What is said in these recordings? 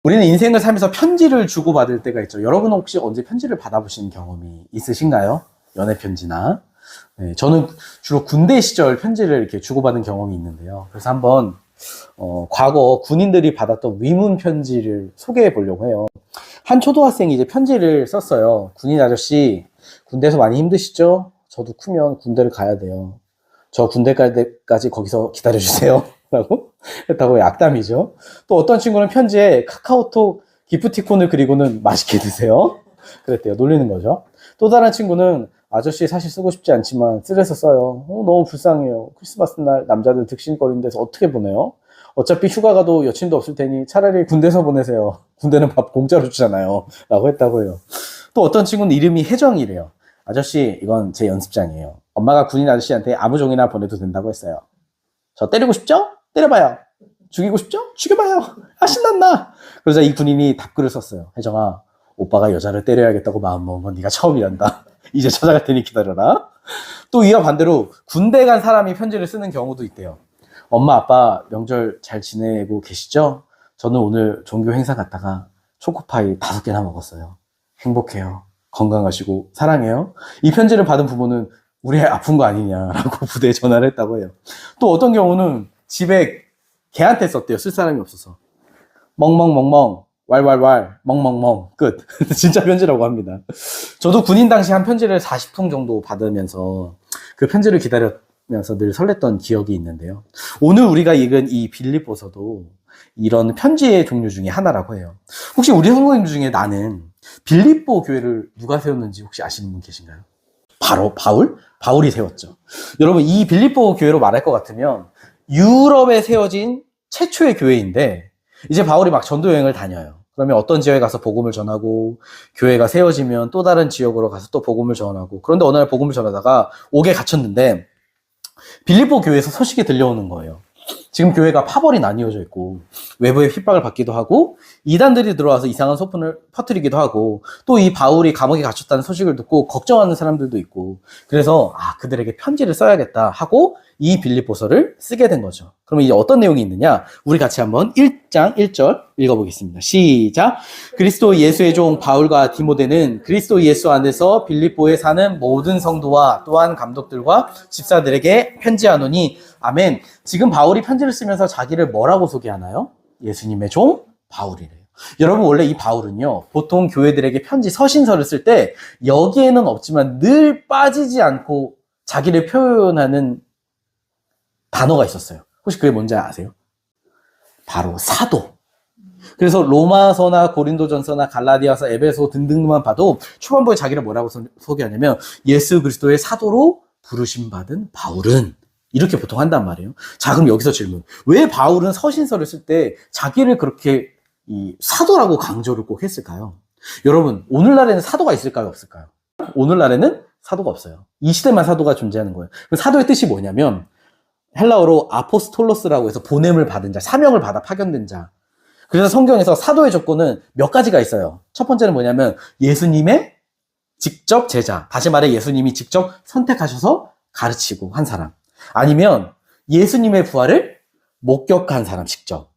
우리는 인생을 살면서 편지를 주고받을 때가 있죠. 여러분은 혹시 언제 편지를 받아보신 경험이 있으신가요? 연애 편지나. 네, 저는 주로 군대 시절 편지를 이렇게 주고받은 경험이 있는데요. 그래서 한번 과거 군인들이 받았던 위문 편지를 소개해 보려고 해요. 한 초등학생이 이제 편지를 썼어요. 군인 아저씨, 군대에서 많이 힘드시죠? 저도 크면 군대를 가야 돼요. 저 군대 갈 때까지 거기서 기다려주세요. 라고 했다고. 악담이죠. 또 어떤 친구는 편지에 카카오톡 기프티콘을 그리고는 맛있게 드세요. 그랬대요. 놀리는 거죠. 또 다른 친구는 아저씨 사실 쓰고 싶지 않지만 쓰래서 써요. 너무 불쌍해요. 크리스마스 날 남자들 득실거리는 데서 어떻게 보내요? 어차피 휴가 가도 여친도 없을 테니 차라리 군대에서 보내세요. 군대는 밥 공짜로 주잖아요. 라고 했다고 해요. 또 어떤 친구는 이름이 혜정이래요. 아저씨, 이건 제 연습장이에요. 엄마가 군인 아저씨한테 아무 종이나 보내도 된다고 했어요. 저 때리고 싶죠? 때려봐요. 죽이고 싶죠? 죽여봐요. 아, 신난다. 그러자 이 군인이 답글을 썼어요. 혜정아, 오빠가 여자를 때려야겠다고 마음먹은 건 네가 처음이란다. 이제 찾아갈 테니 기다려라. 또 이와 반대로 군대 간 사람이 편지를 쓰는 경우도 있대요. 엄마, 아빠 명절 잘 지내고 계시죠? 저는 오늘 종교 행사 갔다가 초코파이 5개나 먹었어요. 행복해요. 건강하시고 사랑해요. 이 편지를 받은 부모는 우리 애 아픈 거 아니냐라고 부대에 전화를 했다고 해요. 또 어떤 경우는 집에 개한테 썼대요. 쓸 사람이 없어서. 멍멍멍멍, 왈왈왈, 멍멍멍, 끝. 진짜 편지라고 합니다. 저도 군인 당시 한 편지를 40통 정도 받으면서 그 편지를 기다리면서 늘 설렜던 기억이 있는데요. 오늘 우리가 읽은 이 빌립보서도 이런 편지의 종류 중에 하나라고 해요. 혹시 우리 성도님 중에 나는 빌립보 교회를 누가 세웠는지 혹시 아시는 분 계신가요? 바로 바울? 바울이 세웠죠. 여러분, 이 빌립보 교회로 말할 것 같으면 유럽에 세워진 최초의 교회인데, 이제 바울이 막 전도 여행을 다녀요. 그러면 어떤 지역에 가서 복음을 전하고, 교회가 세워지면 또 다른 지역으로 가서 또 복음을 전하고, 그런데 어느 날 복음을 전하다가 옥에 갇혔는데 빌립보 교회에서 소식이 들려오는 거예요. 지금 교회가 파벌이 나뉘어져 있고 외부의 핍박을 받기도 하고 이단들이 들어와서 이상한 소문을 퍼뜨리기도 하고, 또 이 바울이 감옥에 갇혔다는 소식을 듣고 걱정하는 사람들도 있고, 그래서 그들에게 편지를 써야겠다 하고 이 빌립보서를 쓰게 된 거죠. 그러면 이제 어떤 내용이 있느냐, 우리 같이 한번 1장 1절 읽어보겠습니다. 시작. 그리스도 예수의 종 바울과 디모데는 그리스도 예수 안에서 빌립보에 사는 모든 성도와 또한 감독들과 집사들에게 편지하노니. 아멘. 지금 바울이 편지를 쓰면서 자기를 뭐라고 소개하나요? 예수님의 종 바울이래요. 여러분, 원래 이 바울은요, 보통 교회들에게 편지 서신서를 쓸 때 여기에는 없지만 늘 빠지지 않고 자기를 표현하는 단어가 있었어요. 혹시 그게 뭔지 아세요? 바로 사도. 그래서 로마서나 고린도전서나 갈라디아서, 에베소 등등만 봐도 초반부에 자기를 뭐라고 소개하냐면 예수 그리스도의 사도로 부르심 받은 바울은, 이렇게 보통 한단 말이에요. 자, 그럼 여기서 질문. 왜 바울은 서신서를 쓸 때 자기를 그렇게 이 사도라고 강조를 꼭 했을까요? 여러분, 오늘날에는 사도가 있을까요? 없을까요? 오늘날에는 사도가 없어요. 이 시대만 사도가 존재하는 거예요. 사도의 뜻이 뭐냐면 헬라어로 아포스톨로스라고 해서 보냄을 받은 자, 사명을 받아 파견된 자. 그래서 성경에서 사도의 조건은 몇 가지가 있어요. 첫 번째는 뭐냐면 예수님의 직접 제자. 다시 말해 예수님이 직접 선택하셔서 가르치고 한 사람. 아니면 예수님의 부활을 목격한 사람 직접.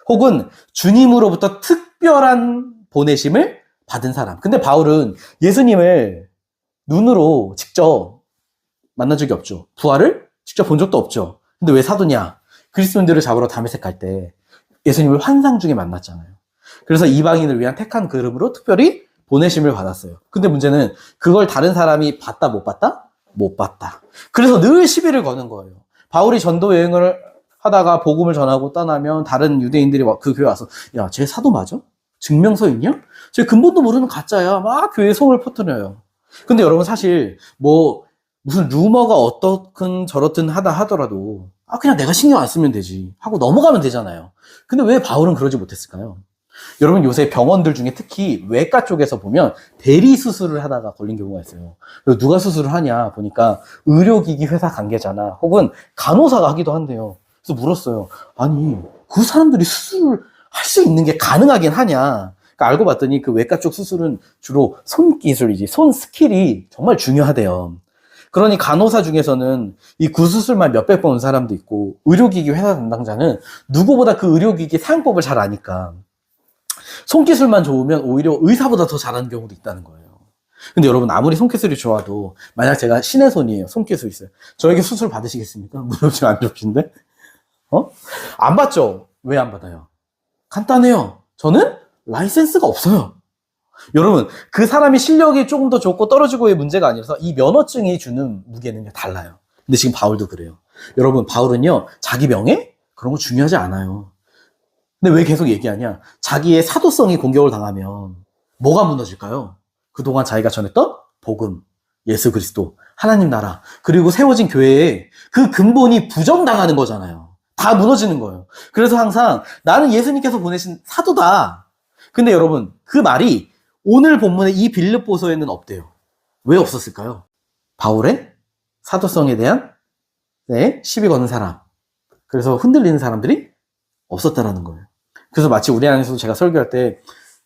혹은 주님으로부터 특별한 보내심을 받은 사람. 근데 바울은 예수님을 눈으로 직접 만난 적이 없죠. 부활을 직접 본 적도 없죠. 근데 왜 사도냐? 그리스도인들을 잡으러 다메섹 갈 때 예수님을 환상 중에 만났잖아요. 그래서 이방인을 위한 택한 그름으로 특별히 보내심을 받았어요. 근데 문제는 그걸 다른 사람이 봤다 못 봤다? 못 봤다. 그래서 늘 시비를 거는 거예요. 바울이 전도 여행을 하다가 복음을 전하고 떠나면 다른 유대인들이 그 교회 와서, 야, 쟤 사도 맞아? 증명서 있냐? 쟤 근본도 모르는 가짜야. 막 교회에 소문을 퍼뜨려요. 근데 여러분, 사실 무슨 루머가 어떻든 저렇든 하다 하더라도 그냥 내가 신경 안 쓰면 되지 하고 넘어가면 되잖아요. 근데 왜 바울은 그러지 못했을까요? 여러분, 요새 병원들 중에 특히 외과 쪽에서 보면 대리 수술을 하다가 걸린 경우가 있어요. 그래서 누가 수술을 하냐 보니까 의료기기 회사 관계자나 혹은 간호사가 하기도 한대요. 그래서 물었어요. 아니, 그 사람들이 수술을 할 수 있는 게 가능하긴 하냐? 그러니까 알고 봤더니 그 외과 쪽 수술은 주로 손 기술이지, 손 스킬이 정말 중요하대요. 그러니 간호사 중에서는 이 구수술만 몇백 번 온 사람도 있고, 의료기기 회사 담당자는 누구보다 그 의료기기 사용법을 잘 아니까 손기술만 좋으면 오히려 의사보다 더 잘하는 경우도 있다는 거예요. 근데 여러분, 아무리 손기술이 좋아도 만약 제가 신의 손이에요. 손기술 있어요. 저에게 수술 받으시겠습니까? 무릎 지금 안 좋으신데? 안 받죠? 왜 안 받아요? 간단해요. 저는 라이센스가 없어요. 여러분, 그 사람이 실력이 조금 더 좋고 떨어지고의 문제가 아니라서 이 면허증이 주는 무게는 달라요. 근데 지금 바울도 그래요. 여러분, 바울은요, 자기 명예? 그런 거 중요하지 않아요. 근데 왜 계속 얘기하냐? 자기의 사도성이 공격을 당하면 뭐가 무너질까요? 그동안 자기가 전했던 복음, 예수 그리스도, 하나님 나라, 그리고 세워진 교회에 그 근본이 부정당하는 거잖아요. 다 무너지는 거예요. 그래서 항상 나는 예수님께서 보내신 사도다. 근데 여러분, 그 말이 오늘 본문의 이 빌립보서에는 없대요. 왜 없었을까요? 바울의 사도성에 대한 시비 거는 사람, 그래서 흔들리는 사람들이 없었다라는 거예요. 그래서 마치 우리 안에서도 제가 설교할 때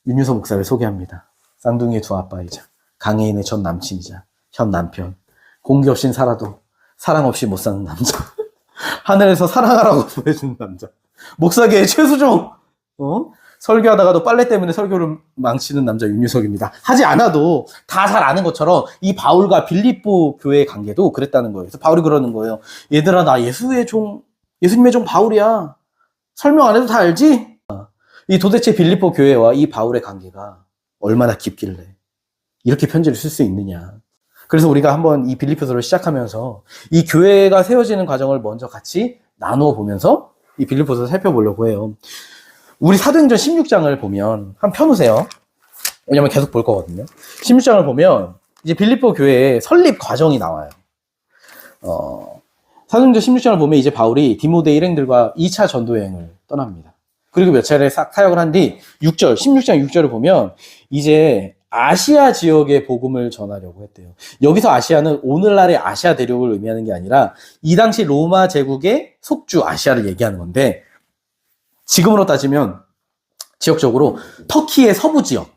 윤유서 목사를 소개합니다. 쌍둥이의 두 아빠이자 강혜인의 전 남친이자 현 남편, 공기 없인 살아도 사랑 없이 못 사는 남자, 하늘에서 사랑하라고 보내주는 남자, 목사계의 최수종, 설교하다가도 빨래 때문에 설교를 망치는 남자 윤유석입니다. 하지 않아도 다 잘 아는 것처럼 이 바울과 빌립보 교회의 관계도 그랬다는 거예요. 그래서 바울이 그러는 거예요. 얘들아, 나 예수님의 종 바울이야. 설명 안 해도 다 알지? 이 도대체 빌립보 교회와 이 바울의 관계가 얼마나 깊길래 이렇게 편지를 쓸 수 있느냐. 그래서 우리가 한번 이 빌립보서를 시작하면서 이 교회가 세워지는 과정을 먼저 같이 나누어 보면서 이 빌립보서를 살펴보려고 해요. 우리 사도행전 16장을 보면 한번 펴놓으세요. 왜냐면 계속 볼 거거든요. 16장을 보면 이제 빌립보 교회의 설립 과정이 나와요. 사도행전 16장을 보면 이제 바울이 디모데 일행들과 2차 전도 여행을 떠납니다. 그리고 몇 차례 사역을 한 뒤 16장 6절을 보면 이제 아시아 지역의 복음을 전하려고 했대요. 여기서 아시아는 오늘날의 아시아 대륙을 의미하는 게 아니라 이 당시 로마 제국의 속주 아시아를 얘기하는 건데, 지금으로 따지면 지역적으로 터키의 서부 지역,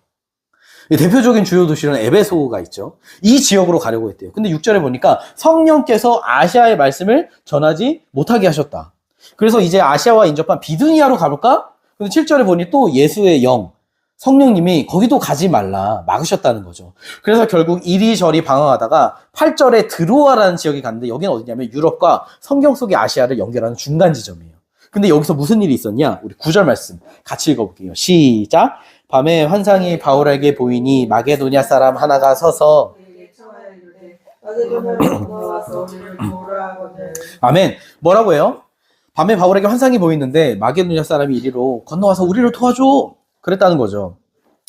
대표적인 주요 도시는 에베소가 있죠. 이 지역으로 가려고 했대요. 근데 6절에 보니까 성령께서 아시아의 말씀을 전하지 못하게 하셨다. 그래서 이제 아시아와 인접한 비두니아로 가볼까? 근데 7절에 보니 또 예수의 영, 성령님이 거기도 가지 말라 막으셨다는 거죠. 그래서 결국 이리저리 방황하다가 8절에 드로아라는 지역에 갔는데, 여기는 어디냐면 유럽과 성경 속의 아시아를 연결하는 중간 지점이에요. 근데 여기서 무슨 일이 있었냐? 우리 9절 말씀 같이 읽어볼게요. 시작! 밤에 환상이 바울에게 보이니 마게도냐 사람 하나가 서서 아멘. 뭐라고 해요? 밤에 바울에게 환상이 보이는데 마게도냐 사람이 이리로 건너와서 우리를 도와줘, 그랬다는 거죠.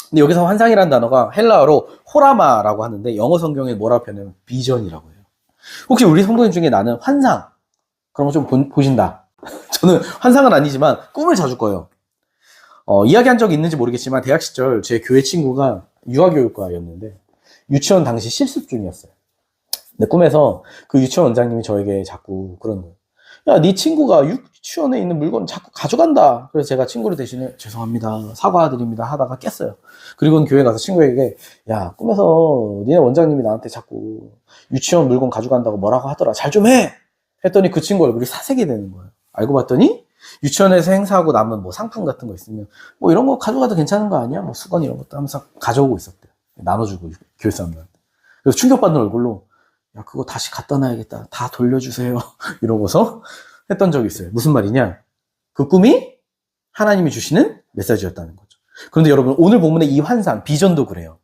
근데 여기서 환상이라는 단어가 헬라어로 호라마라고 하는데 영어 성경에 뭐라고 표현하면 비전이라고 해요. 혹시 우리 성도님 중에 나는 환상 그런 거 좀 보신다? 저는 환상은 아니지만 꿈을 자주 꿔요. 이야기한 적이 있는지 모르겠지만 대학 시절 제 교회 친구가 유아교육과였는데 유치원 당시 실습 중이었어요. 근데 꿈에서 그 유치원 원장님이 저에게 자꾸 그러는 거예요. 야, 네 친구가 유치원에 있는 물건 자꾸 가져간다. 그래서 제가 친구를 대신에 죄송합니다, 사과드립니다 하다가 깼어요. 그리고는 교회 가서 친구에게 야, 꿈에서 니네 원장님이 나한테 자꾸 유치원 물건 가져간다고 뭐라고 하더라, 잘 좀 해! 했더니 그 친구 얼굴이 사색이 되는 거예요. 알고 봤더니 유치원에서 행사하고 남은 뭐 상품 같은 거 있으면 뭐 이런 거 가져가도 괜찮은 거 아니야? 뭐 수건 이런 것도 하면서 가져오고 있었대요. 나눠주고 교회 사람들한테. 그래서 충격받는 얼굴로 야, 그거 다시 갖다 놔야겠다, 다 돌려주세요 이러고서 했던 적이 있어요. 무슨 말이냐? 그 꿈이 하나님이 주시는 메시지였다는 거죠. 그런데 여러분, 오늘 본문의 이 환상, 비전도 그래요.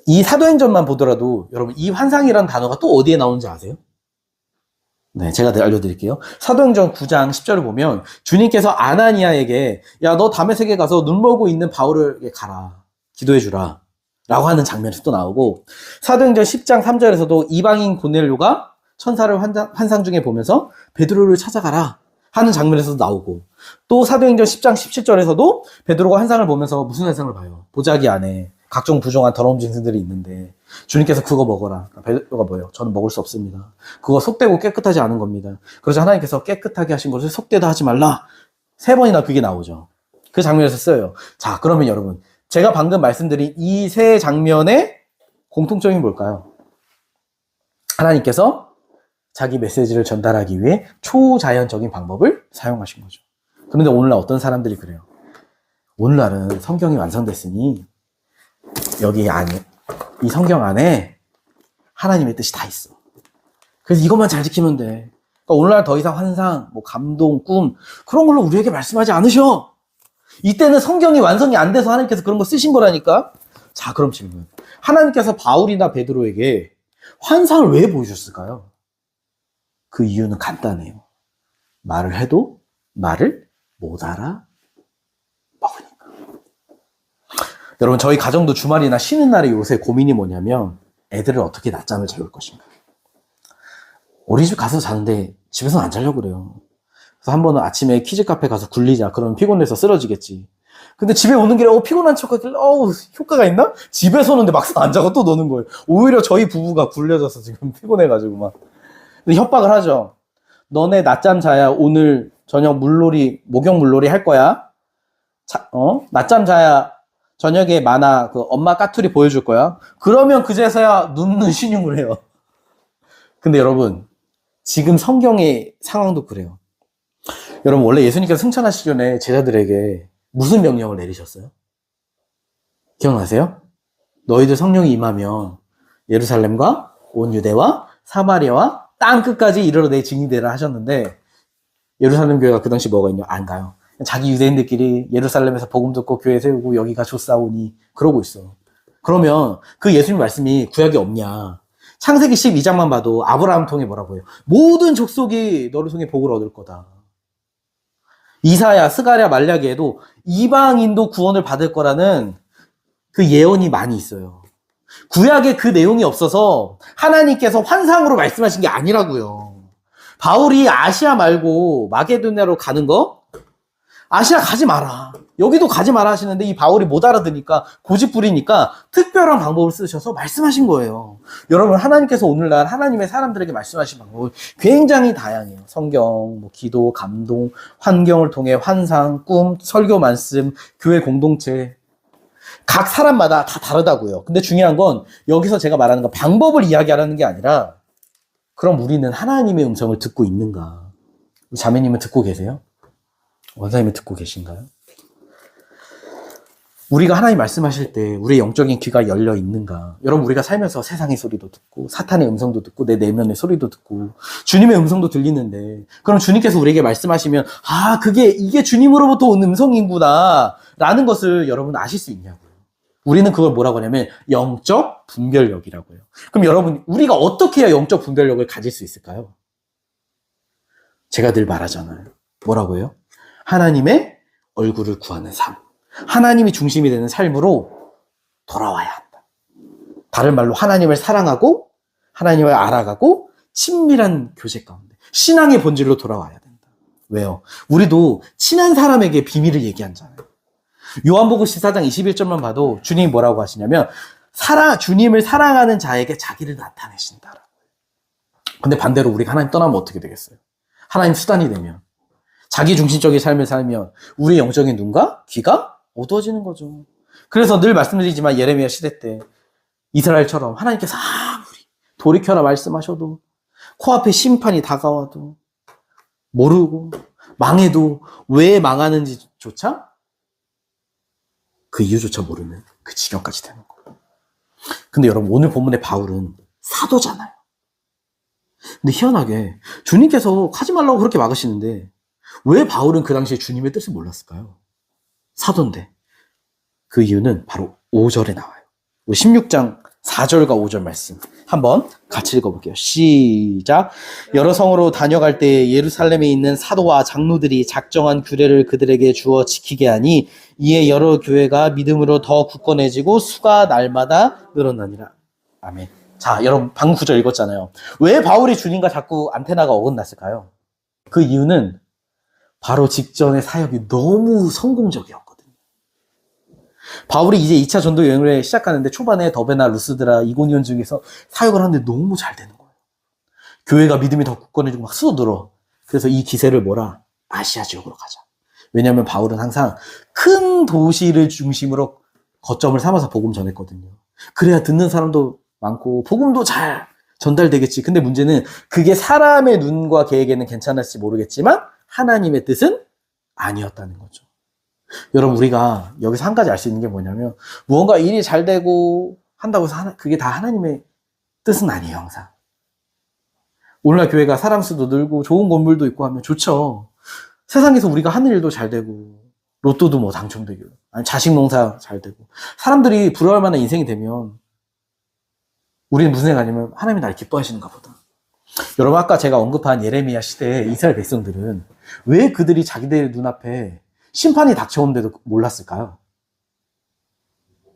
이 사도행전만 보더라도 여러분, 이 환상이라는 단어가 또 어디에 나오는지 아세요? 네, 제가 알려드릴게요. 사도행전 9장 10절을 보면 주님께서 아나니아에게 야, 너 다메섹에 가서 눈 멀고 있는 바울에게 가라, 기도해주라 라고 하는 장면이 또 나오고, 사도행전 10장 3절에서도 이방인 고넬료가 천사를 환상 중에 보면서 베드로를 찾아가라 하는 장면에서도 나오고, 또 사도행전 10장 17절에서도 베드로가 환상을 보면서 무슨 환상을 봐요? 보자기 안에 각종 부정한 더러운 짐승들이 있는데 주님께서 그거 먹어라. 베드로가 뭐예요? 저는 먹을 수 없습니다. 그거 속되고 깨끗하지 않은 겁니다. 그래서 하나님께서 깨끗하게 하신 것을 속되다 하지 말라. 3번이나 그게 나오죠. 그 장면에서 써요. 자, 그러면 여러분, 제가 방금 말씀드린 이 세 장면의 공통점이 뭘까요? 하나님께서 자기 메시지를 전달하기 위해 초자연적인 방법을 사용하신 거죠. 그런데 오늘날 어떤 사람들이 그래요? 오늘날은 성경이 완성됐으니 여기 안에, 이 성경 안에 하나님의 뜻이 다 있어. 그래서 이것만 잘 지키면 돼. 그러니까 오늘날 더 이상 환상, 뭐 감동, 꿈 그런 걸로 우리에게 말씀하지 않으셔. 이때는 성경이 완성이 안 돼서 하나님께서 그런 거 쓰신 거라니까. 자, 그럼 질문. 하나님께서 바울이나 베드로에게 환상을 왜 보여줬을까요? 그 이유는 간단해요. 말을 해도 말을 못 알아먹으니까. 여러분, 저희 가정도 주말이나 쉬는 날에 요새 고민이 뭐냐면 애들을 어떻게 낮잠을 재울 것인가. 어린이집 가서 자는데 집에서는 안 자려고 그래요. 그래서 한 번은 아침에 키즈 카페 가서 굴리자. 그러면 피곤해서 쓰러지겠지. 근데 집에 오는 길에 피곤한 척하길래 효과가 있나? 집에서 노는데 막상 안 자고 또 노는 거예요. 오히려 저희 부부가 굴려져서 지금 피곤해가지고 막. 근데 협박을 하죠. 너네 낮잠 자야 오늘 저녁 물놀이, 목욕 물놀이 할 거야. 낮잠 자야 저녁에 만화 그 엄마 까투리 보여줄 거야. 그러면 그제서야 눕는 신용을 해요. 근데 여러분, 지금 성경의 상황도 그래요. 여러분, 원래 예수님께서 승천하시기 전에 제자들에게 무슨 명령을 내리셨어요? 기억나세요? 너희들 성령이 임하면 예루살렘과 온 유대와 사마리아와 땅 끝까지 이르러 내 증인이 되라 하셨는데, 예루살렘 교회가 그 당시 뭐가 있냐? 안 가요. 자기 유대인들끼리 예루살렘에서 복음 듣고 교회 세우고 여기가 좋사오니 그러고 있어. 그러면 그 예수님 말씀이 구약에 없냐? 창세기 12장만 봐도 아브라함 통해 뭐라고 해요? 모든 족속이 너를 통해 복을 얻을 거다. 이사야, 스가랴, 말라기에도 이방인도 구원을 받을 거라는 그 예언이 많이 있어요. 구약에 그 내용이 없어서 하나님께서 환상으로 말씀하신 게 아니라고요. 바울이 아시아 말고 마게도냐로 가는 거? 아시아 가지 마라. 여기도 가지 마라 하시는데 이 바울이 못 알아듣니까 고집부리니까 특별한 방법을 쓰셔서 말씀하신 거예요. 여러분, 하나님께서 오늘날 하나님의 사람들에게 말씀하신 방법은 굉장히 다양해요. 성경, 기도, 감동, 환경을 통해 환상, 꿈, 설교 말씀, 교회 공동체. 각 사람마다 다 다르다고요. 근데 중요한 건 여기서 제가 말하는 건 방법을 이야기하라는 게 아니라, 그럼 우리는 하나님의 음성을 듣고 있는가? 자매님은 듣고 계세요? 원사님은 듣고 계신가요? 우리가 하나님 말씀하실 때 우리의 영적인 귀가 열려 있는가? 여러분, 우리가 살면서 세상의 소리도 듣고 사탄의 음성도 듣고 내 내면의 소리도 듣고 주님의 음성도 들리는데, 그럼 주님께서 우리에게 말씀하시면 이게 주님으로부터 온 음성이구나 라는 것을 여러분 아실 수 있냐고요. 우리는 그걸 뭐라고 하냐면 영적 분별력이라고 해요. 그럼 여러분, 우리가 어떻게 해야 영적 분별력을 가질 수 있을까요? 제가 늘 말하잖아요. 뭐라고 해요? 하나님의 얼굴을 구하는 삶, 하나님이 중심이 되는 삶으로 돌아와야 한다. 다른 말로 하나님을 사랑하고 하나님을 알아가고 친밀한 교제 가운데 신앙의 본질로 돌아와야 된다. 왜요? 우리도 친한 사람에게 비밀을 얘기하잖아요. 요한복음 14장 21절만 봐도 주님이 뭐라고 하시냐면 주님을 사랑하는 자에게 자기를 나타내신다. 근데 반대로 우리가 하나님 떠나면 어떻게 되겠어요? 하나님 수단이 되면, 자기 중심적인 삶을 살면 우리의 영적인 눈과 귀가 어두워지는 거죠. 그래서 늘 말씀드리지만 예레미야 시대 때 이스라엘처럼 하나님께서 아무리 돌이켜라 말씀하셔도 코앞에 심판이 다가와도 모르고 망해도 왜 망하는지조차 그 이유조차 모르는 그 지경까지 되는 거예요. 근데 여러분, 오늘 본문의 바울은 사도잖아요. 근데 희한하게 주님께서 하지 말라고 그렇게 막으시는데 왜 바울은 그 당시에 주님의 뜻을 몰랐을까요? 사도인데. 그 이유는 바로 5절에 나와요. 16장 4절과 5절 말씀 한번 같이 읽어볼게요. 시작. 여러 성으로 다녀갈 때 예루살렘에 있는 사도와 장로들이 작정한 규례를 그들에게 주어 지키게 하니 이에 여러 교회가 믿음으로 더 굳건해지고 수가 날마다 늘어나니라. 아멘. 자, 여러분, 방금 구절 읽었잖아요. 왜 바울이 주님과 자꾸 안테나가 어긋났을까요? 그 이유는 바로 직전의 사역이 너무 성공적이었거든요. 바울이 이제 2차 전도 여행을 시작하는데 초반에 더베나, 루스드라, 이고니온 중에서 사역을 하는데 너무 잘 되는 거예요. 교회가 믿음이 더 굳건해지고 막 수어들어. 그래서 이 기세를 아시아 지역으로 가자. 왜냐하면 바울은 항상 큰 도시를 중심으로 거점을 삼아서 복음 전했거든요. 그래야 듣는 사람도 많고 복음도 잘 전달되겠지. 근데 문제는 그게 사람의 눈과 계획에는 괜찮을지 모르겠지만 하나님의 뜻은 아니었다는 거죠. 여러분, 우리가 여기서 한 가지 알 수 있는 게 뭐냐면, 무언가 일이 잘 되고 한다고 해서 그게 다 하나님의 뜻은 아니에요, 항상. 오늘날 교회가 사람 수도 늘고 좋은 건물도 있고 하면 좋죠. 세상에서 우리가 하는 일도 잘 되고, 로또도 뭐 당첨되고, 아니 자식 농사 잘 되고, 사람들이 부러워할 만한 인생이 되면, 우리는 무슨 생각이냐면, 하나님이 날 기뻐하시는가 보다. 여러분, 아까 제가 언급한 예레미야 시대의 이스라엘 백성들은 왜 그들이 자기들 눈앞에 심판이 닥쳐오는데도 몰랐을까요?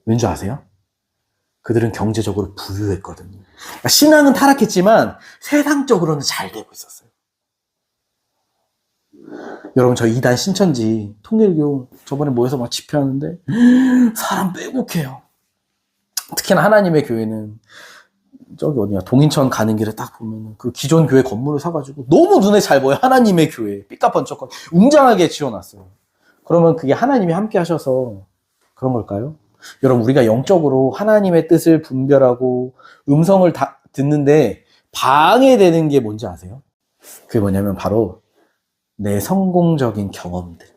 왠지 아세요? 그들은 경제적으로 부유했거든요. 그러니까 신앙은 타락했지만 세상적으로는 잘 되고 있었어요. 여러분, 저 이단 신천지 통일교 저번에 모여서 막 집회하는데 사람 빼곡해요. 특히나 하나님의 교회는 저기 어디야, 동인천 가는 길에 딱 보면 그 기존 교회 건물을 사가지고 너무 눈에 잘 보여. 하나님의 교회 삐까뻔쩍하게 웅장하게 지어놨어요. 그러면 그게 하나님이 함께 하셔서 그런 걸까요? 여러분, 우리가 영적으로 하나님의 뜻을 분별하고 음성을 듣는데 방해되는 게 뭔지 아세요? 그게 뭐냐면 바로 내 성공적인 경험들,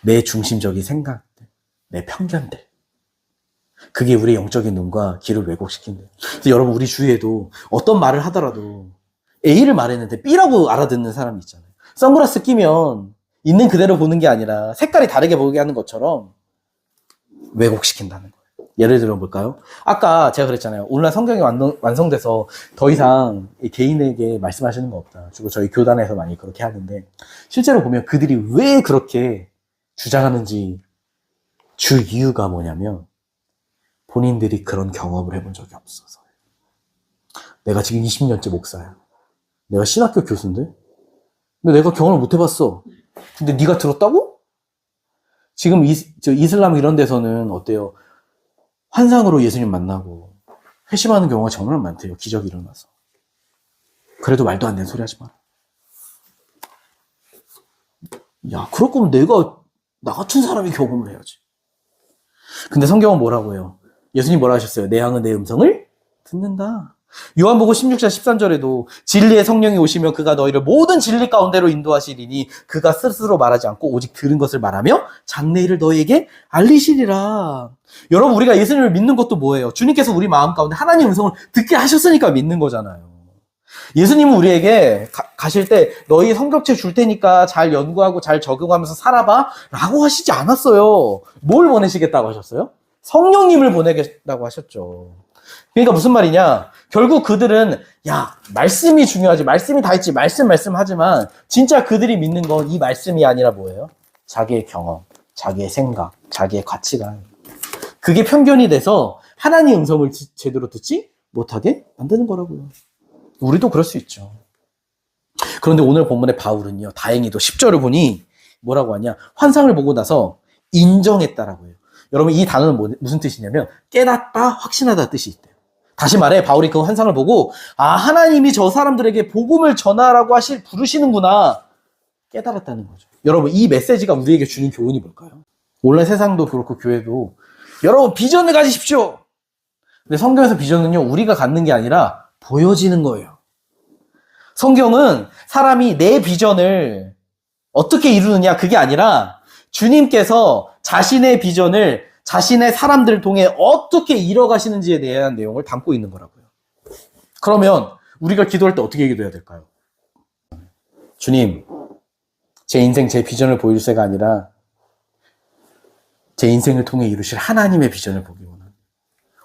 내 중심적인 생각들, 내 편견들. 그게 우리 영적인 눈과 귀를 왜곡시킨대요. 그래서 여러분, 우리 주위에도 어떤 말을 하더라도 A를 말했는데 B라고 알아듣는 사람이 있잖아요. 선글라스 끼면 있는 그대로 보는 게 아니라 색깔이 다르게 보게 하는 것처럼 왜곡시킨다는 거예요. 예를 들어 볼까요? 아까 제가 그랬잖아요. 오늘날 성경이 완성돼서 더 이상 개인에게 말씀하시는 거 없다. 주로 저희 교단에서 많이 그렇게 하는데, 실제로 보면 그들이 왜 그렇게 주장하는지 주 이유가 뭐냐면, 본인들이 그런 경험을 해본 적이 없어서요. 내가 지금 20년째 목사야. 내가 신학교 교수인데? 근데 내가 경험을 못 해봤어. 근데 네가 들었다고? 지금 이슬람 이런 데서는 어때요? 환상으로 예수님 만나고 회심하는 경우가 정말 많대요. 기적이 일어나서. 그래도 말도 안 되는 소리 하지 마라. 야, 그럴 거면 내가 나 같은 사람이 경험을 해야지. 근데 성경은 뭐라고 해요? 예수님 뭐라 하셨어요? 내 양은 내 음성을 듣는다. 요한복음 16장 13절에도 진리의 성령이 오시면 그가 너희를 모든 진리 가운데로 인도하시리니 그가 스스로 말하지 않고 오직 들은 것을 말하며 장래일을 너희에게 알리시리라. 여러분, 우리가 예수님을 믿는 것도 뭐예요? 주님께서 우리 마음 가운데 하나님의 음성을 듣게 하셨으니까 믿는 거잖아요. 예수님은 우리에게 가실 때 너희 성경책 줄 테니까 잘 연구하고 잘 적용하면서 살아봐 라고 하시지 않았어요. 뭘 보내시겠다고 하셨어요? 성령님을 보내겠다고 하셨죠. 그러니까 무슨 말이냐? 결국 그들은 야, 말씀이 중요하지, 말씀이 다 있지, 말씀 하지만 진짜 그들이 믿는 건 이 말씀이 아니라 뭐예요? 자기의 경험, 자기의 생각, 자기의 가치관. 그게 편견이 돼서 하나님의 음성을 제대로 듣지 못하게 만드는 거라고요. 우리도 그럴 수 있죠. 그런데 오늘 본문의 바울은요, 다행히도 10절을 보니 뭐라고 하냐? 환상을 보고 나서 인정했다라고 해요. 여러분, 이 단어는 무슨 뜻이냐면 깨닫다, 확신하다 뜻이 있대요. 다시 말해, 바울이 그 환상을 보고 하나님이 저 사람들에게 복음을 전하라고 부르시는구나 깨달았다는 거죠. 여러분, 이 메시지가 우리에게 주는 교훈이 뭘까요? 오늘 세상도 그렇고 교회도 여러분, 비전을 가지십시오. 근데 성경에서 비전은요, 우리가 갖는 게 아니라 보여지는 거예요. 성경은 사람이 내 비전을 어떻게 이루느냐 그게 아니라 주님께서 자신의 비전을 자신의 사람들을 통해 어떻게 이뤄가시는지에 대한 내용을 담고 있는 거라고요. 그러면 우리가 기도할 때 어떻게 기도해야 될까요? 주님, 제 인생, 제 비전을 보여주세요가 아니라 제 인생을 통해 이루실 하나님의 비전을 보기 원합니다.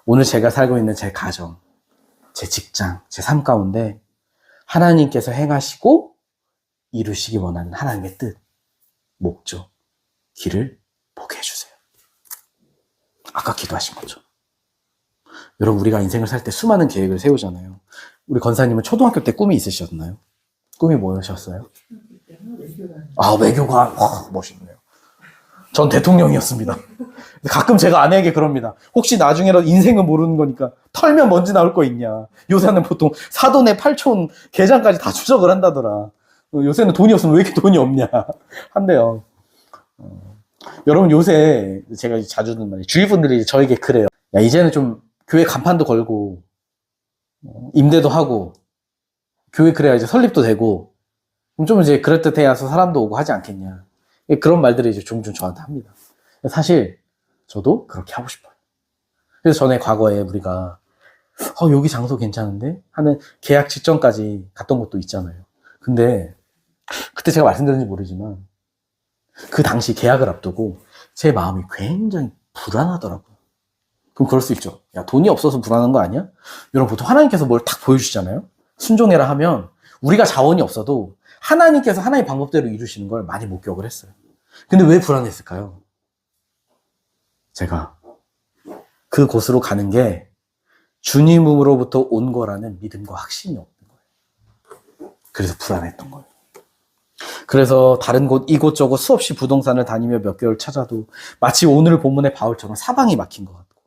오늘 제가 살고 있는 제 가정, 제 직장, 제 삶 가운데 하나님께서 행하시고 이루시기 원하는 하나님의 뜻, 목적, 길을 보게 해주세요. 아까 기도하신 거죠. 여러분, 우리가 인생을 살 때 수많은 계획을 세우잖아요. 우리 권사님은 초등학교 때 꿈이 있으셨나요? 꿈이 뭐셨어요? 외교관. 멋있네요. 전 대통령이었습니다. 가끔 제가 아내에게 그럽니다. 혹시 나중에라도 인생은 모르는 거니까 털면 먼지 나올 거 있냐. 요새는 보통 사돈의 8촌 계장까지 다 추적을 한다더라. 요새는 돈이 없으면 왜 이렇게 돈이 없냐 한대요. 여러분, 요새 제가 자주 듣는 말이 주위 분들이 저에게 그래요. 야, 이제는 좀 교회 간판도 걸고 임대도 하고 교회 그래야 이제 설립도 되고 좀 이제 그럴듯해야 사람도 오고 하지 않겠냐. 그런 말들을 이제 종종 저한테 합니다. 사실 저도 그렇게 하고 싶어요. 그래서 전에 과거에 우리가 여기 장소 괜찮은데 하는 계약 직전까지 갔던 것도 있잖아요. 근데 그때 제가 말씀드렸는지 모르지만 그 당시 계약을 앞두고 제 마음이 굉장히 불안하더라고요. 그럼 그럴 수 있죠. 야, 돈이 없어서 불안한 거 아니야? 여러분, 보통 하나님께서 뭘 딱 보여주시잖아요. 순종해라 하면 우리가 자원이 없어도 하나님께서 하나님의 방법대로 이루시는 걸 많이 목격을 했어요. 근데 왜 불안했을까요? 제가 그곳으로 가는 게 주님으로부터 온 거라는 믿음과 확신이 없는 거예요. 그래서 불안했던 거예요. 그래서 다른 곳 이곳저곳 수없이 부동산을 다니며 몇 개월 찾아도 마치 오늘 본문의 바울처럼 사방이 막힌 것 같고,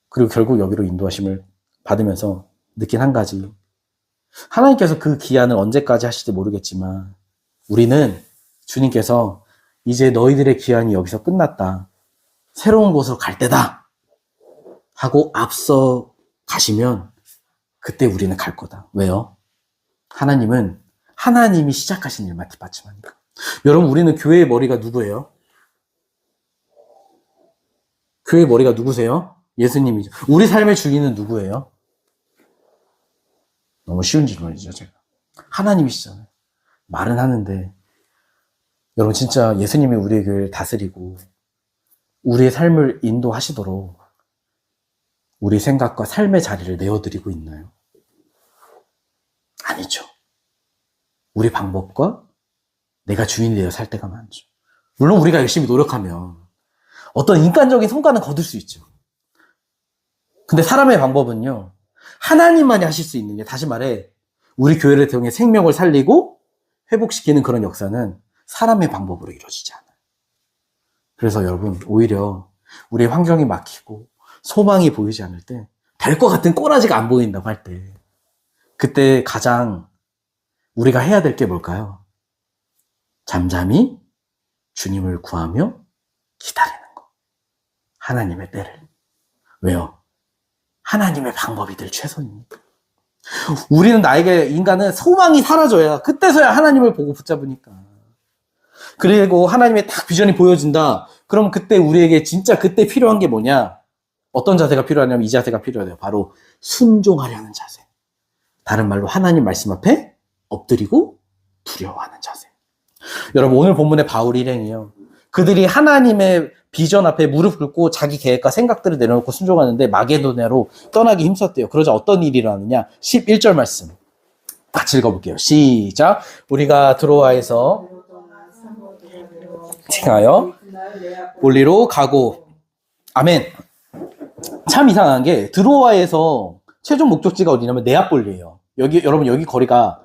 그리고 결국 여기로 인도하심을 받으면서 느낀 한 가지, 하나님께서 그 기한을 언제까지 하실지 모르겠지만 우리는 주님께서 이제 너희들의 기한이 여기서 끝났다, 새로운 곳으로 갈 때다 하고 앞서 가시면 그때 우리는 갈 거다. 왜요? 하나님은 하나님이 시작하신 일만 뒷받침하니까. 여러분, 우리는 교회의 머리가 누구예요? 교회의 머리가 누구세요? 예수님이죠. 우리 삶의 주인은 누구예요? 너무 쉬운 질문이죠, 제가. 하나님이시잖아요. 말은 하는데, 여러분 진짜 예수님이 우리의 교회를 다스리고 우리의 삶을 인도하시도록 우리 생각과 삶의 자리를 내어드리고 있나요? 아니죠. 우리 방법과 내가 주인이 되어 살 때가 많죠. 물론 우리가 열심히 노력하면 어떤 인간적인 성과는 거둘 수 있죠. 근데 사람의 방법은요, 하나님만이 하실 수 있는 게, 다시 말해 우리 교회를 통해 생명을 살리고 회복시키는 그런 역사는 사람의 방법으로 이루어지지 않아요. 그래서 여러분, 오히려 우리의 환경이 막히고 소망이 보이지 않을 때, 될 것 같은 꼬라지가 안 보인다고 할 때, 그때 가장 우리가 해야 될 게 뭘까요? 잠잠히 주님을 구하며 기다리는 거. 하나님의 때를. 왜요? 하나님의 방법이 늘 최선입니다. 우리는 인간은 소망이 사라져야, 그때서야 하나님을 보고 붙잡으니까. 그리고 하나님의 딱 비전이 보여진다. 그럼 그때 우리에게 진짜 그때 필요한 게 뭐냐? 어떤 자세가 필요하냐면 이 자세가 필요해요. 바로 순종하려는 자세. 다른 말로 하나님 말씀 앞에 엎드리고 두려워하는 자세. 여러분, 오늘 본문의 바울 일행이요, 그들이 하나님의 비전 앞에 무릎 꿇고 자기 계획과 생각들을 내려놓고 순종하는데 마게도냐로 떠나기 힘썼대요. 그러자 어떤 일이 일어나느냐? 11절 말씀 같이 읽어볼게요. 시작. 우리가 드로아에서 행하여 볼리로 가고. 아멘. 참 이상한 게, 드로아에서 최종 목적지가 어디냐면 네아폴리예요. 여러분, 여기 거리가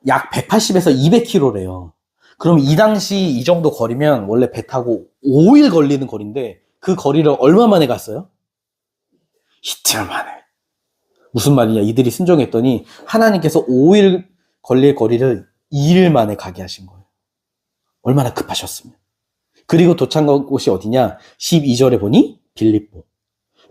약 180에서 200km래요. 그럼 이 당시 이 정도 거리면 원래 배 타고 5일 걸리는 거리인데, 그 거리를 얼마 만에 갔어요? 이틀 만에. 무슨 말이냐? 이들이 순종했더니 하나님께서 5일 걸릴 거리를 2일 만에 가게 하신 거예요. 얼마나 급하셨으면. 그리고 도착한 곳이 어디냐? 12절에 보니 빌립보.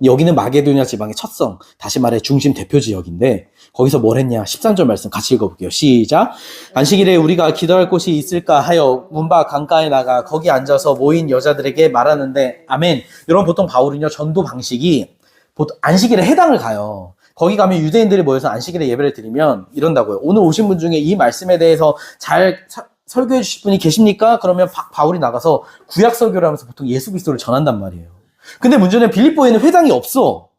여기는 마게도냐 지방의 첫 성, 다시 말해 중심 대표 지역인데, 거기서 뭘 했냐? 13절 말씀 같이 읽어볼게요. 시작. 안식일에 우리가 기도할 곳이 있을까 하여 문 밖 강가에 나가 거기 앉아서 모인 여자들에게 말하는데. 아멘. 여러분, 보통 바울은요, 전도 방식이 보통 안식일에 해당을 가요. 거기 가면 유대인들이 모여서 안식일에 예배를 드리면 이런다고요. 오늘 오신 분 중에 이 말씀에 대해서 잘 설교해 주실 분이 계십니까? 그러면 바울이 나가서 구약 설교를 하면서 보통 예수 그리스도를 전한단 말이에요. 근데 문제는 빌립보에는 회당이 없어.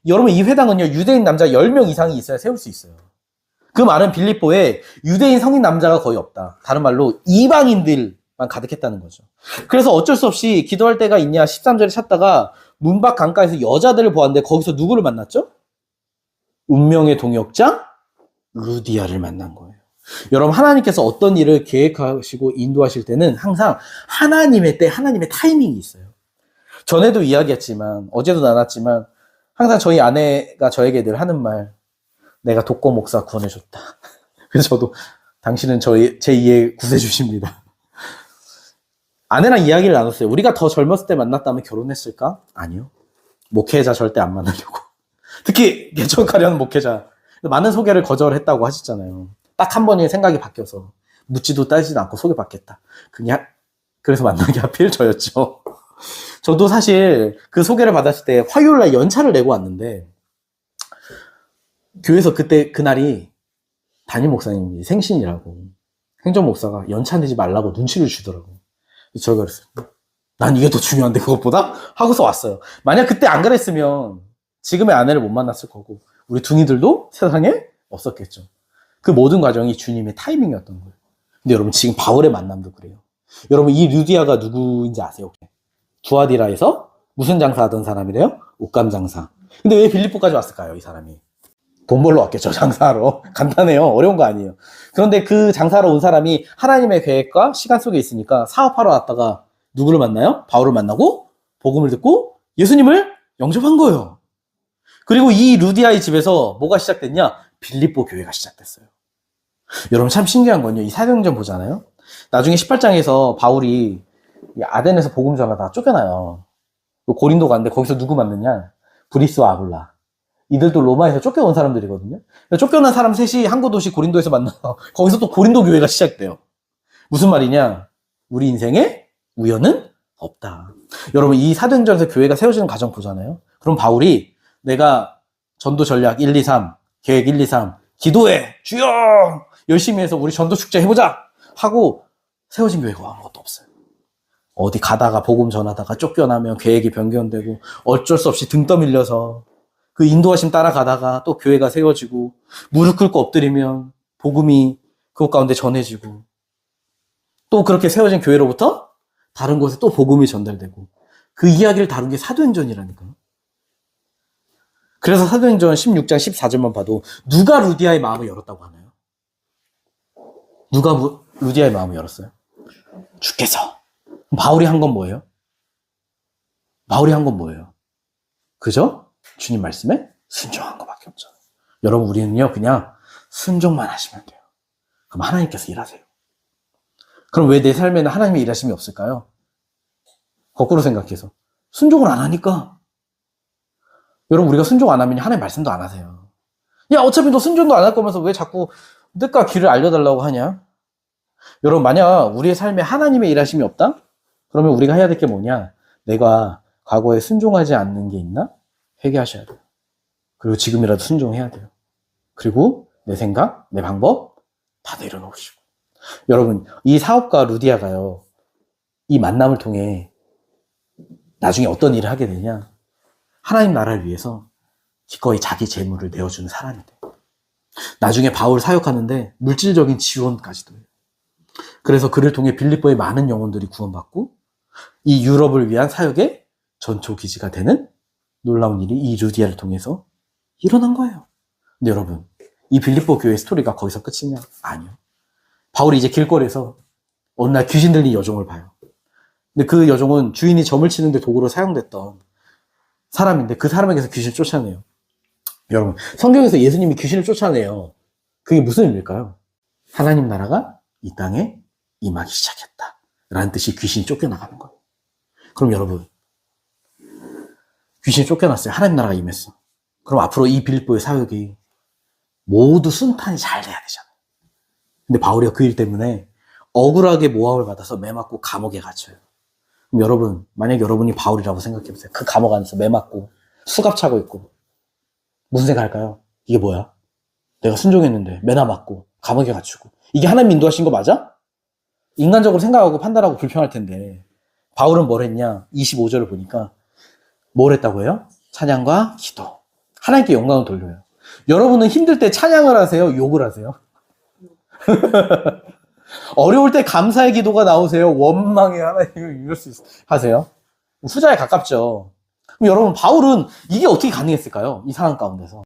여러분, 이 회당은요, 유대인 남자 10명 이상이 있어야 세울 수 있어요. 그 말은 빌립보에 유대인 성인 남자가 거의 없다. 다른 말로 이방인들만 가득했다는 거죠. 그래서 어쩔 수 없이 기도할 때가 있냐 13절에 찾다가 문 밖 강가에서 여자들을 보았는데, 거기서 누구를 만났죠? 운명의 동역자 루디아를 만난 거예요. 여러분, 하나님께서 어떤 일을 계획하시고 인도하실 때는 항상 하나님의 때, 하나님의 타이밍이 있어요. 전에도 이야기했지만, 어제도 나눴지만, 항상 저희 아내가 저에게 늘 하는 말, 내가 독거 목사 구원해줬다. 그래서 저도 당신은 제 2의 구세주십니다. 아내랑 이야기를 나눴어요. 우리가 더 젊었을 때 만났다면 결혼했을까? 아니요. 목회자 절대 안 만나려고. 특히 개척하려는 목회자. 많은 소개를 거절했다고 하셨잖아요. 딱 한 번의 생각이 바뀌어서 묻지도 따지지도 않고 소개받겠다. 그냥 그래서 만난 게 하필 저였죠. 저도 사실 그 소개를 받았을 때 화요일날 연차를 내고 왔는데, 교회에서 그날이 담임 목사님이 생신이라고, 행정 목사가 연차 내지 말라고 눈치를 주더라고. 그래서 제가 그랬어요. 난 이게 더 중요한데, 그것보다? 하고서 왔어요. 만약 그때 안 그랬으면 지금의 아내를 못 만났을 거고, 우리 둥이들도 세상에 없었겠죠. 그 모든 과정이 주님의 타이밍이었던 거예요. 근데 여러분, 지금 바울의 만남도 그래요. 여러분, 이 루디아가 누구인지 아세요? 두아디라에서 무슨 장사하던 사람이래요? 옷감 장사. 근데 왜 빌립보까지 왔을까요, 이 사람이? 돈 벌러 왔겠죠, 장사하러. 간단해요. 어려운 거 아니에요. 그런데 그 장사하러 온 사람이 하나님의 계획과 시간 속에 있으니까 사업하러 왔다가 누구를 만나요? 바울을 만나고 복음을 듣고 예수님을 영접한 거예요. 그리고 이 루디아의 집에서 뭐가 시작됐냐? 빌립보 교회가 시작됐어요. 여러분, 참 신기한 건요, 이 사도행전 보잖아요. 나중에 18장에서 바울이 아덴에서 복음 전하다가 쫓겨나요. 고린도 갔는데 거기서 누구 만났냐? 브리스와 아굴라. 이들도 로마에서 쫓겨온 사람들이거든요. 쫓겨난 사람 셋이 항구 도시 고린도에서 만나서 거기서 또 고린도 교회가 시작돼요. 무슨 말이냐? 우리 인생에 우연은 없다. 여러분, 이 사도행전에서 교회가 세워지는 과정 보잖아요. 그럼 바울이 내가 전도 전략 1, 2, 3, 계획 1, 2, 3, 기도해! 주여! 열심히 해서 우리 전도 축제 해보자! 하고 세워진 교회가 아무것도 없어요. 어디 가다가 복음 전하다가 쫓겨나면 계획이 변경되고 어쩔 수 없이 등 떠밀려서 그 인도하심 따라가다가 또 교회가 세워지고 무릎 꿇고 엎드리면 복음이 그곳 가운데 전해지고 또 그렇게 세워진 교회로부터 다른 곳에 또 복음이 전달되고 그 이야기를 다룬 게 사도행전이라니까요. 그래서 사도행전 16장 14절만 봐도 누가 루디아의 마음을 열었다고 하나요? 누가 루디아의 마음을 열었어요? 주께서. 바울이 한 건 뭐예요? 바울이 한 건 뭐예요? 그죠? 주님 말씀에 순종한 것밖에 없죠. 여러분, 우리는요, 그냥 순종만 하시면 돼요. 그럼 하나님께서 일하세요. 그럼 왜 내 삶에는 하나님의 일하심이 없을까요? 거꾸로 생각해서. 순종을 안 하니까. 여러분, 우리가 순종 안 하면 하나님 말씀도 안 하세요. 야, 어차피 너 순종도 안 할 거면서 왜 자꾸 뜻과 길을 알려달라고 하냐? 여러분, 만약 우리의 삶에 하나님의 일하심이 없다? 그러면 우리가 해야 될 게 뭐냐? 내가 과거에 순종하지 않는 게 있나? 회개하셔야 돼요. 그리고 지금이라도 순종해야 돼요. 그리고 내 생각, 내 방법 다 내려놓으시고. 여러분, 이 사업가 루디아가요, 이 만남을 통해 나중에 어떤 일을 하게 되냐? 하나님 나라를 위해서 기꺼이 자기 재물을 내어주는 사람이 돼요. 나중에 바울 사역하는데 물질적인 지원까지도 해요. 그래서 그를 통해 빌립보의 많은 영혼들이 구원받고 이 유럽을 위한 사역의 전초기지가 되는 놀라운 일이 이 루디아를 통해서 일어난 거예요. 근데 여러분, 이 빌립보 교회의 스토리가 거기서 끝이냐? 아니요. 바울이 이제 길거리에서 어느 날 귀신 들린 여종을 봐요. 근데 그 여종은 주인이 점을 치는데 도구로 사용됐던 사람인데 그 사람에게서 귀신을 쫓아내요. 여러분, 성경에서 예수님이 귀신을 쫓아내요. 그게 무슨 의미일까요? 하나님 나라가 이 땅에 임하기 시작했다 라는 뜻이 귀신이 쫓겨나가는 거예요. 그럼 여러분, 귀신이 쫓겨났어요. 하나님 나라가 임했어. 그럼 앞으로 이 빌립보의 사역이 모두 순탄히 잘 돼야 되잖아요. 근데 바울이가 그 일 때문에 억울하게 모함을 받아서 매 맞고 감옥에 갇혀요. 그럼 여러분, 만약 여러분이 바울이라고 생각해보세요. 그 감옥 안에서 매 맞고 수갑 차고 있고 무슨 생각할까요? 이게 뭐야? 내가 순종했는데 매나 맞고 감옥에 갇히고 이게 하나님 인도하신 거 맞아? 인간적으로 생각하고 판단하고 불평할 텐데 바울은 뭘 했냐? 25절을 보니까 뭘 했다고 해요? 찬양과 기도. 하나님께 영광을 돌려요. 여러분은 힘들 때 찬양을 하세요? 욕을 하세요? 어려울 때 감사의 기도가 나오세요? 원망의 하나님을 이럴 수 하세요? 후자에 가깝죠. 그럼 여러분, 바울은 이게 어떻게 가능했을까요? 이 상황 가운데서.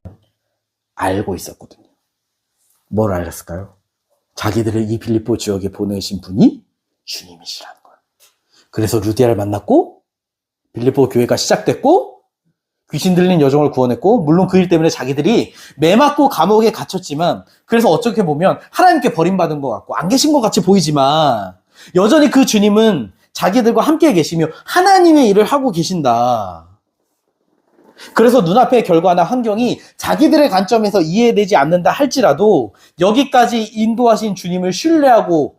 알고 있었거든요. 뭘 알았을까요? 자기들을 이 빌립보 지역에 보내신 분이 주님이시라는 거예요. 그래서 루디아를 만났고 빌립보 교회가 시작됐고 귀신 들린 여종을 구원했고 물론 그 일 때문에 자기들이 매 맞고 감옥에 갇혔지만 그래서 어떻게 보면 하나님께 버림받은 것 같고 안 계신 것 같이 보이지만 여전히 그 주님은 자기들과 함께 계시며 하나님의 일을 하고 계신다. 그래서 눈앞의 결과나 환경이 자기들의 관점에서 이해되지 않는다 할지라도 여기까지 인도하신 주님을 신뢰하고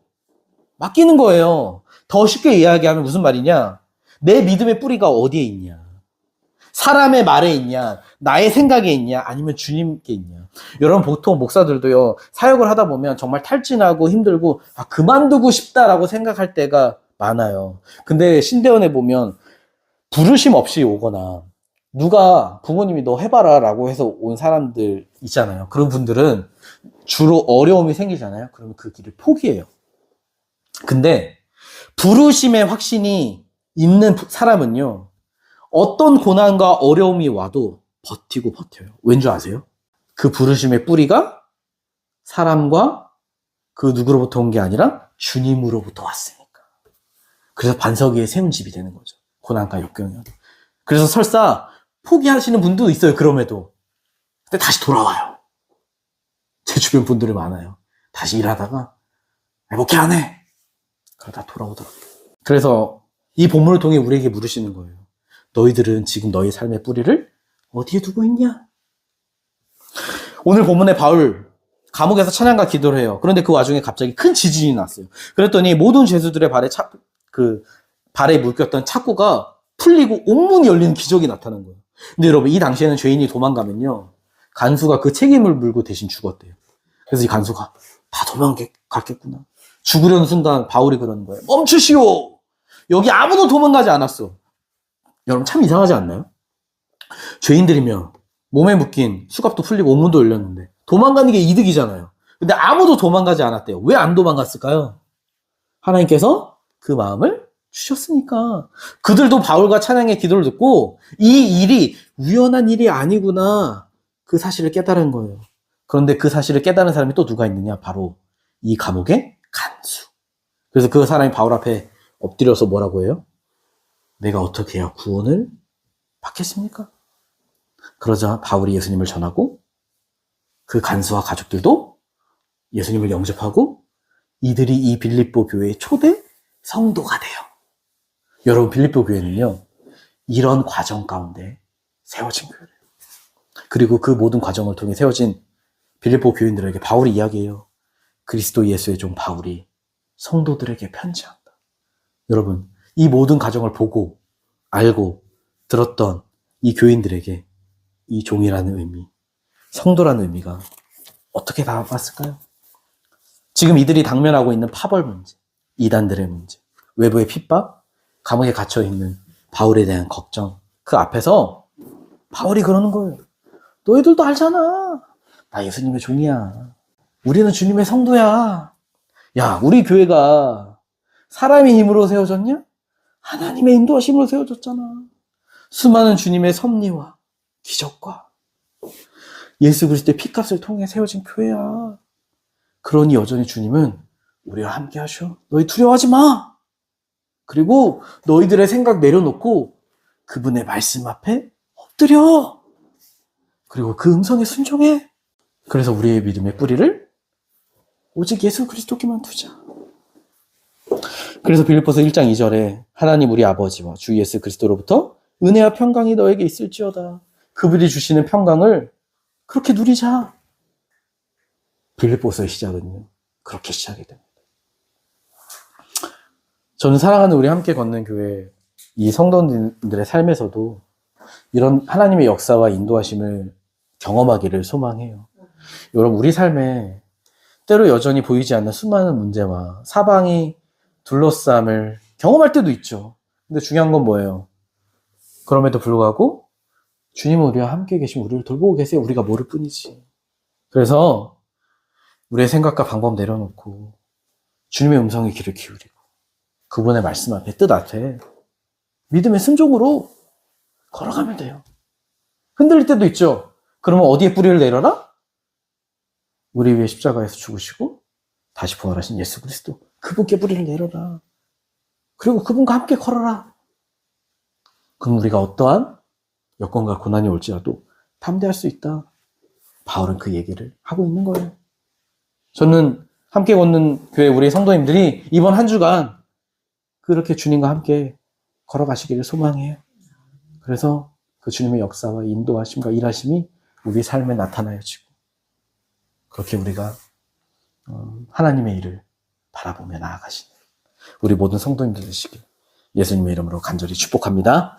맡기는 거예요. 더 쉽게 이야기하면 무슨 말이냐? 내 믿음의 뿌리가 어디에 있냐? 사람의 말에 있냐? 나의 생각에 있냐? 아니면 주님께 있냐? 여러분, 보통 목사들도요, 사역을 하다 보면 정말 탈진하고 힘들고, 그만두고 싶다라고 생각할 때가 많아요. 근데 신대원에 보면 부르심 없이 오거나, 누가 부모님이 너 해봐라 라고 해서 온 사람들 있잖아요. 그런 분들은 주로 어려움이 생기잖아요. 그러면 그 길을 포기해요. 근데 부르심의 확신이 있는 사람은요, 어떤 고난과 어려움이 와도 버티고 버텨요. 왠 줄 아세요? 그 부르심의 뿌리가 사람과 그 누구로부터 온 게 아니라 주님으로부터 왔으니까. 그래서 반석 위에 세운 집이 되는 거죠. 고난과 역경이 와도. 그래서 설사 포기하시는 분도 있어요. 그럼에도. 근데 다시 돌아와요. 제 주변 분들이 많아요. 다시 일하다가 목회 안 해. 그러다 돌아오더라고요. 그래서 이 본문을 통해 우리에게 물으시는 거예요. 너희들은 지금 너희 삶의 뿌리를 어디에 두고 있냐? 오늘 본문에 바울 감옥에서 찬양과 기도를 해요. 그런데 그 와중에 갑자기 큰 지진이 났어요. 그랬더니 모든 죄수들의 발에 묶였던 착고가 풀리고 온문이 열리는 기적이 나타난 거예요. 근데 여러분, 이 당시에는 죄인이 도망가면요, 간수가 그 책임을 물고 대신 죽었대요. 그래서 이 간수가 다 도망갔겠구나. 죽으려는 순간 바울이 그러는 거예요. 멈추시오! 여기 아무도 도망가지 않았어. 여러분, 참 이상하지 않나요? 죄인들이면 몸에 묶인 수갑도 풀리고 온문도 열렸는데 도망가는 게 이득이잖아요. 근데 아무도 도망가지 않았대요. 왜 안 도망갔을까요? 하나님께서 그 마음을 주셨으니까. 그들도 바울과 찬양의 기도를 듣고 이 일이 우연한 일이 아니구나, 그 사실을 깨달은 거예요. 그런데 그 사실을 깨달은 사람이 또 누가 있느냐? 바로 이 감옥의 간수. 그래서 그 사람이 바울 앞에 엎드려서 뭐라고 해요? 내가 어떻게 해야 구원을 받겠습니까? 그러자 바울이 예수님을 전하고 그 간수와 가족들도 예수님을 영접하고 이들이 이 빌립보 교회의 초대 성도가 돼요. 여러분, 빌립보 교회는요, 이런 과정 가운데 세워진 교회예요. 그리고 그 모든 과정을 통해 세워진 빌립보 교인들에게 바울이 이야기해요. 그리스도 예수의 종 바울이 성도들에게 편지한다. 여러분, 이 모든 과정을 보고 알고 들었던 이 교인들에게 이 종이라는 의미, 성도라는 의미가 어떻게 다가왔을까요? 지금 이들이 당면하고 있는 파벌 문제, 이단들의 문제, 외부의 핍박, 감옥에 갇혀있는 바울에 대한 걱정, 그 앞에서 바울이 그러는 거예요. 너희들도 알잖아. 나 예수님의 종이야. 우리는 주님의 성도야. 야, 우리 교회가 사람의 힘으로 세워졌냐? 하나님의 인도하심으로 세워졌잖아. 수많은 주님의 섭리와 기적과 예수 그리스도의 피값을 통해 세워진 교회야. 그러니 여전히 주님은 우리와 함께 하셔. 너희 두려워하지 마. 그리고 너희들의 생각 내려놓고 그분의 말씀 앞에 엎드려. 그리고 그 음성에 순종해. 그래서 우리의 믿음의 뿌리를 오직 예수 그리스도께만 두자. 그래서 빌립보서 1장 2절에 하나님 우리 아버지와 주 예수 그리스도로부터 은혜와 평강이 너에게 있을지어다. 그분이 주시는 평강을 그렇게 누리자. 빌립보서의 시작은요, 그렇게 시작이 됩니다. 저는 사랑하는 우리 함께 걷는 교회 이 성도들의 삶에서도 이런 하나님의 역사와 인도하심을 경험하기를 소망해요. 여러분, 우리 삶에 때로 여전히 보이지 않는 수많은 문제와 사방이 둘러쌈을 경험할 때도 있죠. 근데 중요한 건 뭐예요? 그럼에도 불구하고 주님은 우리와 함께 계시면 우리를 돌보고 계세요. 우리가 모를 뿐이지. 그래서 우리의 생각과 방법 내려놓고 주님의 음성에 귀를 기울이고 그분의 말씀 앞에, 뜻 앞에 믿음의 순종으로 걸어가면 돼요. 흔들릴 때도 있죠. 그러면 어디에 뿌리를 내려라? 우리 위해 십자가에서 죽으시고 다시 부활하신 예수 그리스도, 그분께 뿌리를 내려라. 그리고 그분과 함께 걸어라. 그럼 우리가 어떠한 여건과 고난이 올지라도 담대할 수 있다. 바울은 그 얘기를 하고 있는 거예요. 저는 함께 걷는 교회 우리 성도님들이 이번 한 주간 그렇게 주님과 함께 걸어가시기를 소망해요. 그래서 그 주님의 역사와 인도하심과 일하심이 우리 삶에 나타나야지고 그렇게 우리가 하나님의 일을 바라보며 나아가시는 우리 모든 성도님들 되시길 예수님의 이름으로 간절히 축복합니다.